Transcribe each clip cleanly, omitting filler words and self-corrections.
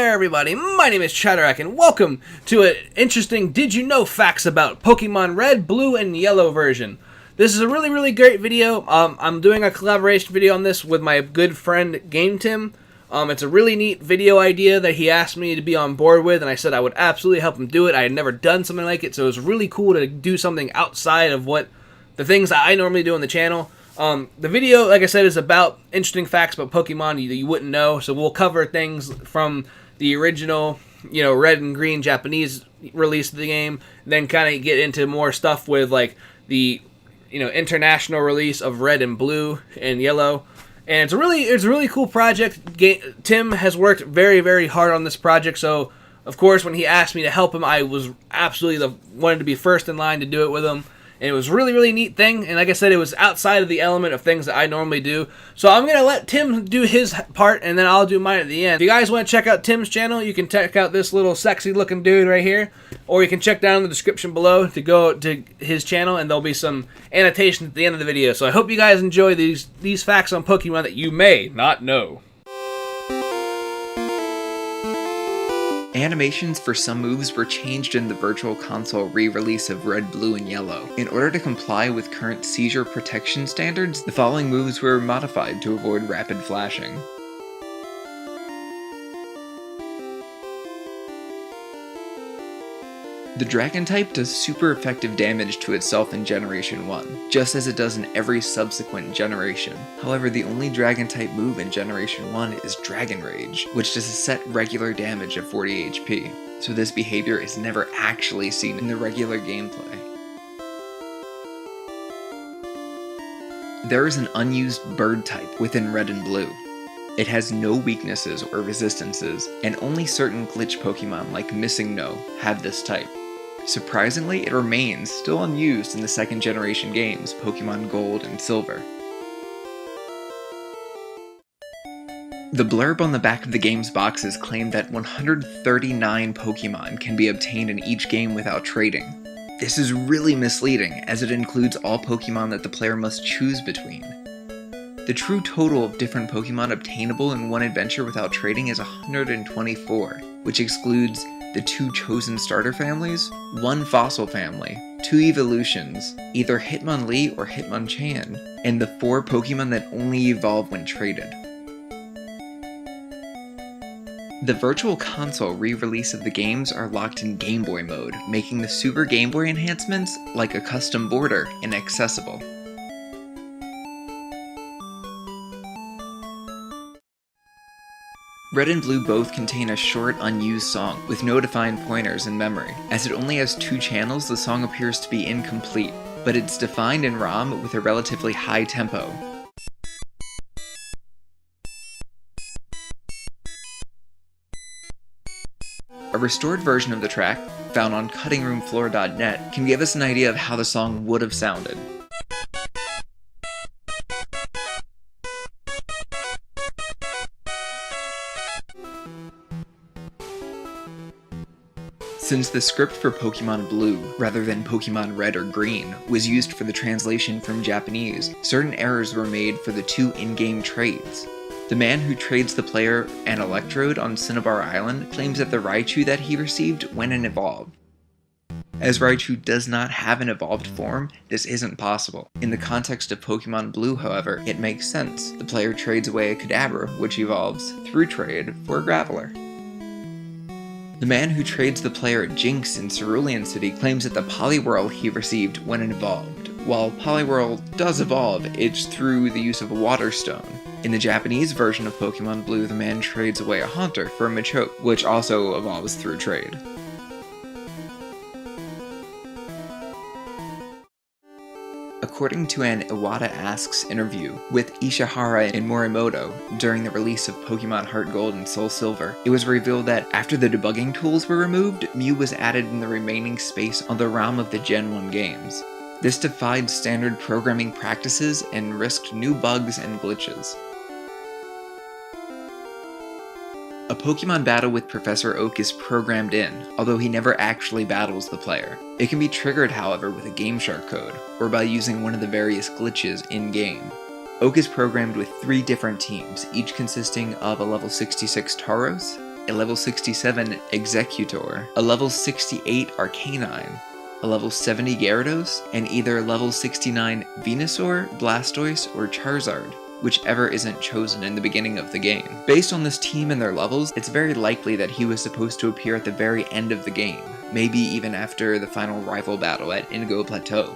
there, everybody. My name is Chatterak, and welcome to an interesting Did You Know Facts about Pokemon Red, Blue, and Yellow version. This is a really great video. I'm doing a collaboration video on this with my good friend GameTim. It's a really neat video idea that he asked me to be on board with, and I said I would absolutely help him do it. I had never done something like it, so it was really cool to do something outside of the things that I normally do on the channel. The video, like I said, is about interesting facts about Pokemon that you wouldn't know. So we'll cover things from the original, red and green Japanese release of the game, then kind of get into more stuff with like the, international release of red and blue and yellow. And it's a really cool project. Tim has worked very hard on this project. So of course, when he asked me to help him, I was absolutely wanted to be first in line to do it with him. And it was a really neat thing, and like I said, it was outside of the element of things that I normally do. So I'm going to let Tim do his part, and then I'll do mine at the end. If you guys want to check out Tim's channel, you can check out this little sexy looking dude right here, or you can check down in the description below to go to his channel, and there'll be some annotations at the end of the video. So I hope you guys enjoy these facts on Pokemon that you may not know. Animations for some moves were changed in the Virtual Console re-release of Red, Blue, and Yellow. In order to comply with current seizure protection standards, the following moves were modified to avoid rapid flashing. The Dragon type does super effective damage to itself in Generation 1, just as it does in every subsequent generation. However, the only Dragon type move in Generation 1 is Dragon Rage, which does a set regular damage of 40 HP, so this behavior is never actually seen in the regular gameplay. There is an unused Bird type within Red and Blue. It has no weaknesses or resistances, and only certain glitch Pokemon like Missing No have this type. Surprisingly, it remains still unused in the second generation games, Pokemon Gold and Silver. The blurb on the back of the game's boxes claimed that 139 Pokemon can be obtained in each game without trading. This is really misleading, as it includes all Pokemon that the player must choose between. The true total of different Pokemon obtainable in one adventure without trading is 124, which excludes the 2 chosen starter families, 1 fossil family, 2 evolutions, either Hitmonlee or Hitmonchan, and the 4 Pokemon that only evolve when traded. The Virtual Console re-release of the games are locked in Game Boy mode, making the Super Game Boy enhancements, like a custom border, inaccessible. Red and Blue both contain a short, unused song, with no defined pointers in memory. As it only has 2 channels, the song appears to be incomplete, but it's defined in ROM with a relatively high tempo. A restored version of the track, found on cuttingroomfloor.net, can give us an idea of how the song would have sounded. Since the script for Pokemon Blue, rather than Pokemon Red or Green, was used for the translation from Japanese, certain errors were made for the 2 in-game trades. The man who trades the player an Electrode on Cinnabar Island claims that the Raichu that he received went and evolved. As Raichu does not have an evolved form, this isn't possible. In the context of Pokemon Blue, however, it makes sense. The player trades away a Kadabra, which evolves, through trade, for a Graveler. The man who trades the player Jinx in Cerulean City claims that the Poliwhirl he received went and evolved. While Poliwhirl does evolve, it's through the use of a Water Stone. In the Japanese version of Pokemon Blue, the man trades away a Haunter for a Machoke, which also evolves through trade. According to an Iwata Asks interview with Ishihara and Morimoto during the release of Pokemon Heart Gold and Soul Silver, it was revealed that after the debugging tools were removed, Mew was added in the remaining space on the ROM of the Gen 1 games. This defied standard programming practices and risked new bugs and glitches. A Pokemon battle with Professor Oak is programmed in, although he never actually battles the player. It can be triggered, however, with a GameShark code, or by using one of the various glitches in-game. Oak is programmed with 3 different teams, each consisting of a level 66 Tauros, a level 67 Executor, a level 68 Arcanine, a level 70 Gyarados, and either level 69 Venusaur, Blastoise, or Charizard, whichever isn't chosen in the beginning of the game. Based on this team and their levels, it's very likely that he was supposed to appear at the very end of the game, maybe even after the final rival battle at Indigo Plateau.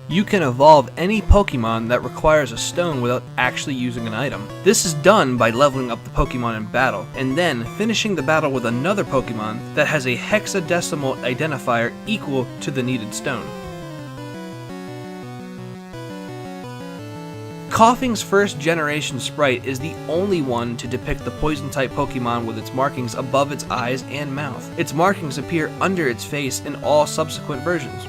You can evolve any Pokemon that requires a stone without actually using an item. This is done by leveling up the Pokemon in battle, and then finishing the battle with another Pokemon that has a hexadecimal identifier equal to the needed stone. Coughing's first generation sprite is the only one to depict the poison-type Pokemon with its markings above its eyes and mouth. Its markings appear under its face in all subsequent versions.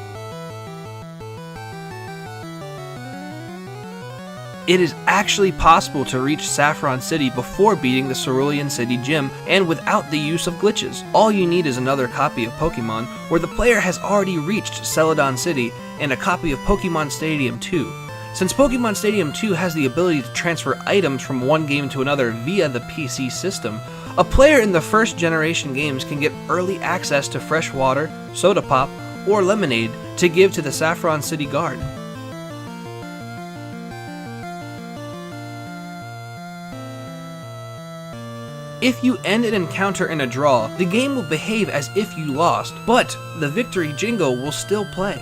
It is actually possible to reach Saffron City before beating the Cerulean City Gym and without the use of glitches. All you need is another copy of Pokemon where the player has already reached Celadon City and a copy of Pokemon Stadium 2. Since Pokemon Stadium 2 has the ability to transfer items from one game to another via the PC system, a player in the first generation games can get early access to fresh water, soda pop, or lemonade to give to the Saffron City Guard. If you end an encounter in a draw, the game will behave as if you lost, but the victory jingle will still play.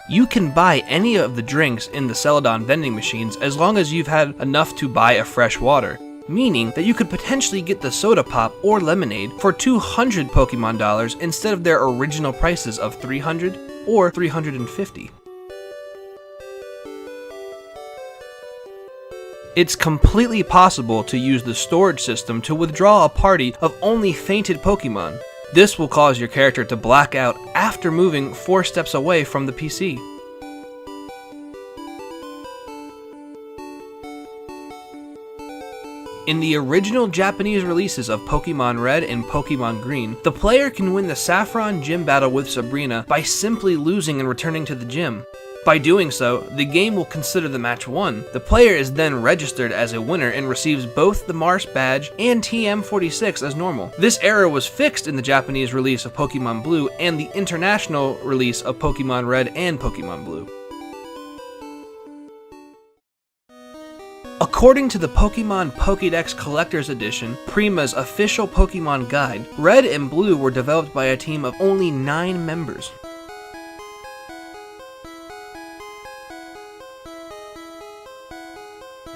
You can buy any of the drinks in the Celadon vending machines as long as you've had enough to buy a fresh water, meaning that you could potentially get the soda pop or lemonade for 200 Pokemon dollars instead of their original prices of 300 or 350. It's completely possible to use the storage system to withdraw a party of only fainted Pokemon. This will cause your character to black out after moving 4 steps away from the PC. In the original Japanese releases of Pokemon Red and Pokemon Green, the player can win the Saffron Gym battle with Sabrina by simply losing and returning to the gym. By doing so, the game will consider the match won. The player is then registered as a winner and receives both the Mars badge and TM46 as normal. This error was fixed in the Japanese release of Pokemon Blue and the international release of Pokemon Red and Pokemon Blue. According to the Pokemon Pokédex Collector's Edition, Prima's official Pokemon guide, Red and Blue were developed by a team of only 9 members.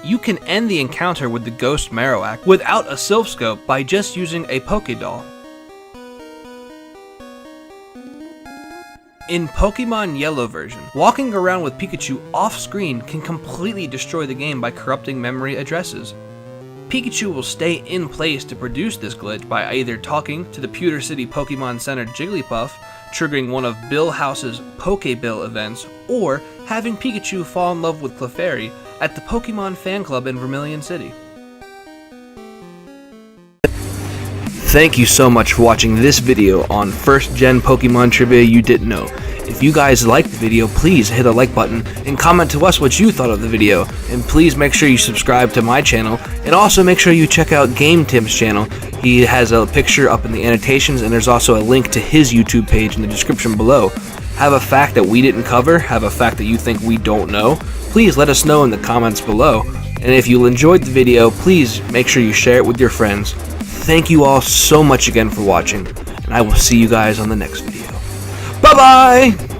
You can end the encounter with the Ghost Marowak without a Silph Scope by just using a Pokédoll. In Pokemon Yellow version, walking around with Pikachu off-screen can completely destroy the game by corrupting memory addresses. Pikachu will stay in place to produce this glitch by either talking to the Pewter City Pokemon Center Jigglypuff, triggering one of Bill House's Pokebill events, or having Pikachu fall in love with Clefairy at the Pokemon Fan Club in Vermilion City. Thank you so much for watching this video on first gen Pokemon trivia you didn't know. If you guys liked the video, please hit the like button and comment to us what you thought of the video. And please make sure you subscribe to my channel, and also make sure you check out GameTim's channel. He has a picture up in the annotations, and there's also a link to his YouTube page in the description below. Have a fact that we didn't cover, have a fact that you think we don't know, please let us know in the comments below. And if you enjoyed the video, please make sure you share it with your friends. Thank you all so much again for watching, and I will see you guys on the next video. Bye-bye!